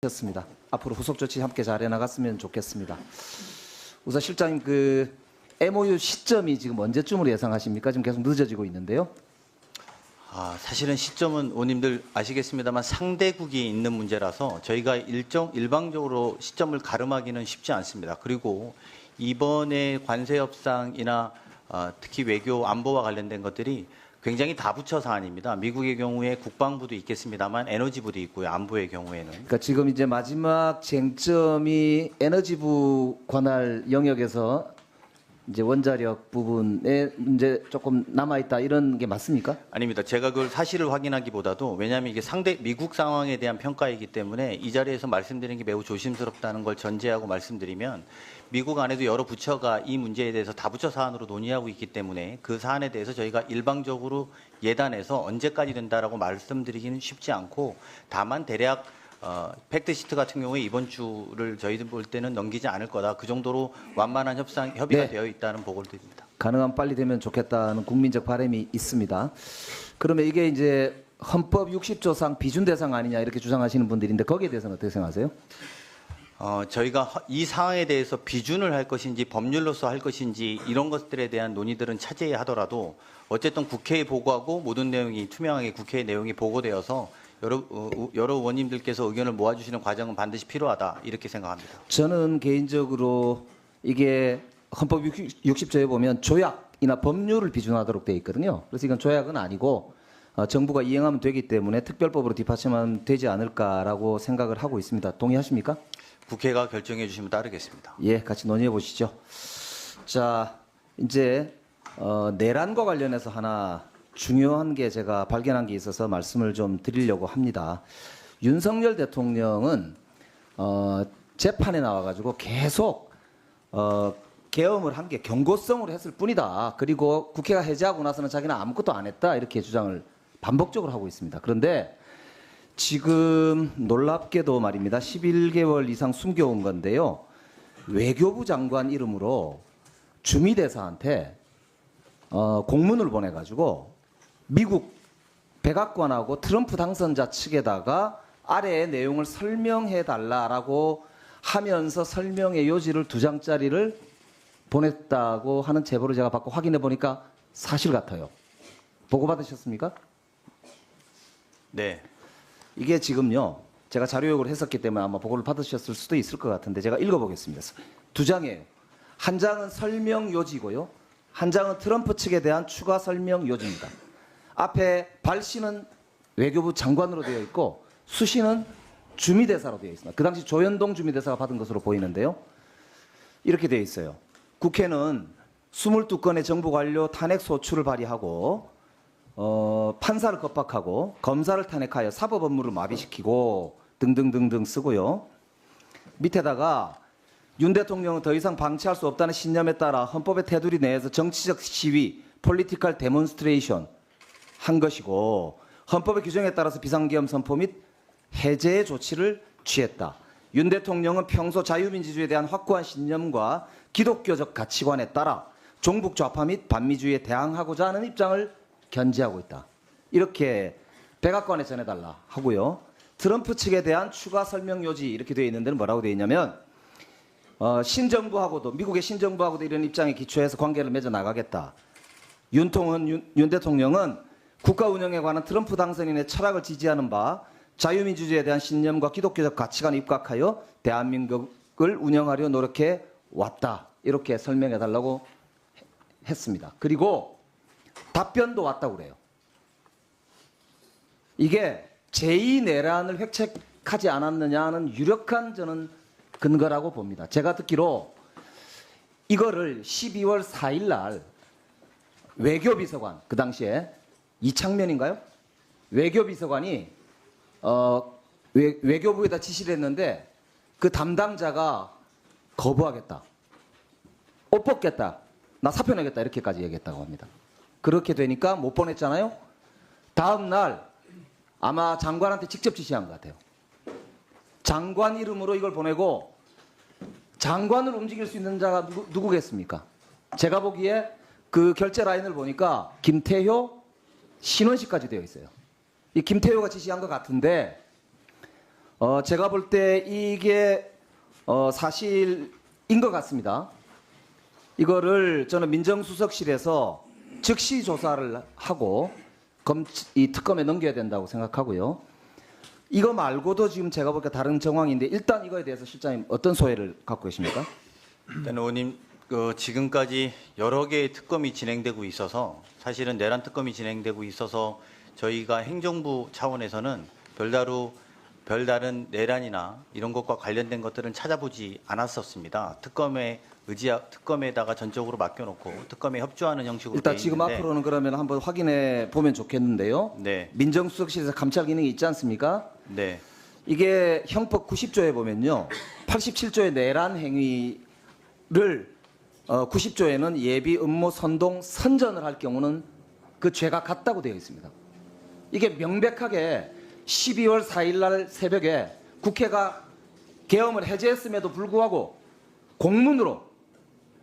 습니다. 앞으로 후속 조치 함께 잘해 나갔으면 좋겠습니다. 우선 실장님 그 MOU 시점이 지금 언제쯤으로 예상하십니까? 지금 계속 늦어지고 있는데요. 사실은 시점은 의원님들 아시겠습니다만 상대국이 있는 문제라서 저희가 일방적으로 시점을 가름하기는 쉽지 않습니다. 그리고 이번에 관세 협상이나 특히 외교 안보와 관련된 것들이 굉장히 다부처 사안입니다. 미국의 경우에 국방부도 있겠습니다만 에너지부도 있고요. 안보의 경우에는. 그러니까 지금 이제 마지막 쟁점이 에너지부 관할 영역에서 이제 원자력 부분에 문제 조금 남아 있다 이런 게 맞습니까? 아닙니다. 제가 그걸 사실을 확인하기보다도 왜냐하면 이게 미국 상황에 대한 평가이기 때문에 이 자리에서 말씀드리는 게 매우 조심스럽다는 걸 전제하고 말씀드리면 미국 안에도 여러 부처가 이 문제에 대해서 다부처 사안으로 논의하고 있기 때문에 그 사안에 대해서 저희가 일방적으로 예단해서 언제까지 된다라고 말씀드리기는 쉽지 않고 다만 대략 팩트시트 같은 경우에 이번 주를 저희들 볼 때는 넘기지 않을 거다. 그 정도로 완만한 협의가 네. 되어 있다는 보고를 드립니다. 가능한 빨리 되면 좋겠다는 국민적 바람이 있습니다. 그러면 이게 이제 헌법 60조상 비준 대상 아니냐 이렇게 주장하시는 분들인데 거기에 대해서는 어떻게 생각하세요? 저희가 이 사항에 대해서 비준을 할 것인지 법률로서 할 것인지 이런 것들에 대한 논의들은 차제에 하더라도 어쨌든 국회에 보고하고 모든 내용이 투명하게 국회 내용이 보고되어서 여러 의원님들께서 의견을 모아주시는 과정은 반드시 필요하다 이렇게 생각합니다. 저는 개인적으로 이게 헌법 60조에 보면 조약이나 법률을 비준하도록 되어 있거든요. 그래서 이건 조약은 아니고 정부가 이행하면 되기 때문에 특별법으로 뒷받침하면 되지 않을까라고 생각을 하고 있습니다. 동의하십니까? 국회가 결정해 주시면 따르겠습니다. 예, 같이 논의해 보시죠. 자, 이제 내란과 관련해서 하나 중요한 게 제가 발견한 게 있어서 말씀을 좀 드리려고 합니다. 윤석열 대통령은 재판에 나와가지고 계속 계엄을 한 게 경고성으로 했을 뿐이다. 그리고 국회가 해제하고 나서는 자기는 아무것도 안 했다. 이렇게 주장을 반복적으로 하고 있습니다. 그런데 지금 놀랍게도 말입니다. 11개월 이상 숨겨온 건데요. 외교부 장관 이름으로 주미대사한테 공문을 보내가지고 미국 백악관하고 트럼프 당선자 측에다가 아래의 내용을 설명해 달라라고 하면서 설명의 요지를 2장짜리를 보냈다고 하는 제보를 제가 받고 확인해 보니까 사실 같아요. 보고받으셨습니까? 네. 이게 지금요. 제가 자료 요구를 했었기 때문에 아마 보고를 받으셨을 수도 있을 것 같은데 제가 읽어보겠습니다. 2장이에요. 한 장은 설명 요지고요. 한 장은 트럼프 측에 대한 추가 설명 요지입니다. 앞에 발씨는 외교부 장관으로 되어 있고 수씨는 주미대사로 되어 있습니다. 그 당시 조현동 주미대사가 받은 것으로 보이는데요. 이렇게 되어 있어요. 국회는 22건의 정부 관료 탄핵 소추를 발의하고 판사를 겁박하고 검사를 탄핵하여 사법 업무를 마비시키고 등등등등 쓰고요. 밑에다가 윤 대통령은 더 이상 방치할 수 없다는 신념에 따라 헌법의 테두리 내에서 정치적 시위, 폴리티컬 데몬스트레이션 한 것이고 헌법의 규정에 따라서 비상계엄 선포 및 해제의 조치를 취했다. 윤 대통령은 평소 자유민주주의에 대한 확고한 신념과 기독교적 가치관에 따라 종북 좌파 및 반미주의에 대항하고자 하는 입장을 견지하고 있다. 이렇게 백악관에 전해달라 하고요. 트럼프 측에 대한 추가 설명 요지 이렇게 되어 있는 데는 뭐라고 되어 있냐면 신정부하고도 미국의 신정부하고도 이런 입장에 기초해서 관계를 맺어 나가겠다. 윤 대통령은 국가 운영에 관한 트럼프 당선인의 철학을 지지하는 바 자유민주주의에 대한 신념과 기독교적 가치관에 입각하여 대한민국을 운영하려 노력해 왔다. 이렇게 설명해 달라고 했습니다. 그리고 답변도 왔다고 그래요. 이게 제2내란을 획책하지 않았느냐는 유력한 저는 근거라고 봅니다. 제가 듣기로 이거를 12월 4일 날 외교비서관, 그 당시에 이창면인가요? 외교비서관이 외교부에다 지시를 했는데 그 담당자가 거부하겠다. 옷 벗겠다. 나 사표 내겠다. 이렇게까지 얘기했다고 합니다. 그렇게 되니까 못 보냈잖아요. 다음 날 아마 장관한테 직접 지시한 것 같아요. 장관 이름으로 이걸 보내고 장관을 움직일 수 있는 자가 누구겠습니까? 제가 보기에 그 결제 라인을 보니까 김태효, 신원식까지 되어 있어요. 이 김태효가 지시한 것 같은데 제가 볼 때 이게 사실인 것 같습니다. 이거를 저는 민정수석실에서 즉시 조사를 하고 이 특검에 넘겨야 된다고 생각하고요. 이거 말고도 지금 제가 보니까 다른 정황인데 일단 이거에 대해서 실장님 어떤 소회를 갖고 계십니까? 일단 의원님 지금까지 여러 개의 특검이 진행되고 있어서 사실은 내란 특검이 진행되고 있어서 저희가 행정부 차원에서는 별다른 내란이나 이런 것과 관련된 것들은 찾아보지 않았었습니다. 특검에다가 전적으로 맡겨놓고 특검에 협조하는 형식으로 일단 돼 지금 있는데 앞으로는 그러면 한번 확인해 보면 좋겠는데요. 네, 민정수석실에서 감찰 기능이 있지 않습니까? 네, 이게 형법 90조에 보면요. 87조의 내란 행위를 90조에는 예비 음모 선동 선전을 할 경우는 그 죄가 같다고 되어 있습니다. 이게 명백하게 12월 4일 날 새벽에 국회가 계엄을 해제했음에도 불구하고 공문으로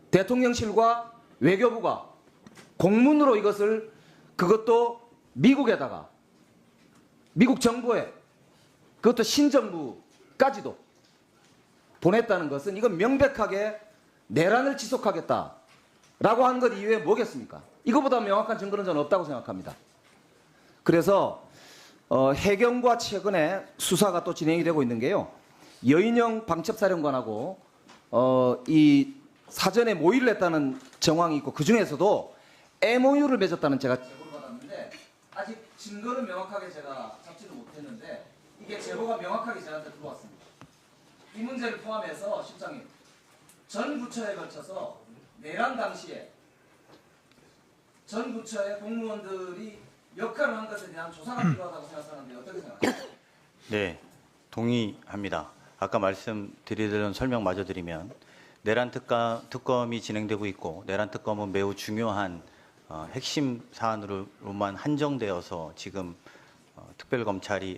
대통령실과 외교부가 공문으로 이것을 그것도 미국에다가 미국 정부에 그것도 신정부까지도 보냈다는 것은 이건 명백하게 내란을 지속하겠다라고 하는 것 이외에 뭐겠습니까? 이거보다 명확한 증거는 저는 없다고 생각합니다. 그래서 해경과 최근에 수사가 또 진행이 되고 있는 게요. 여인영 방첩사령관하고 이 사전에 모의를 했다는 정황이 있고 그 중에서도 MOU를 맺었다는 제가 제보를 받았는데 아직 증거는 명확하게 제가 잡지를 못했는데 이게 제보가 명확하게 저한테 들어왔습니다. 이 문제를 포함해서 실장님 전 부처에 걸쳐서 내란 당시에 전 부처의 공무원들이 역할을 한 것에 대한 조사가 필요하다고 생각하는데 어떻게 생각하세요? 네, 동의합니다. 아까 말씀드리던 설명 마저 드리면 내란 특검이 진행되고 있고 내란 특검은 매우 중요한 핵심 사안으로만 한정되어서 지금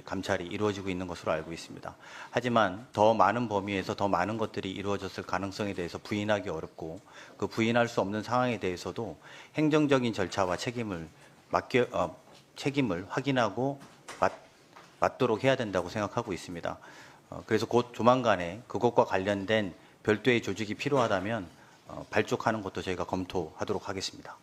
감찰이 이루어지고 있는 것으로 알고 있습니다. 하지만 더 많은 범위에서 더 많은 것들이 이루어졌을 가능성에 대해서 부인하기 어렵고 그 부인할 수 없는 상황에 대해서도 행정적인 절차와 책임을 확인하고 맞도록 해야 된다고 생각하고 있습니다. 그래서 곧 조만간에 그것과 관련된 별도의 조직이 필요하다면 발족하는 것도 저희가 검토하도록 하겠습니다.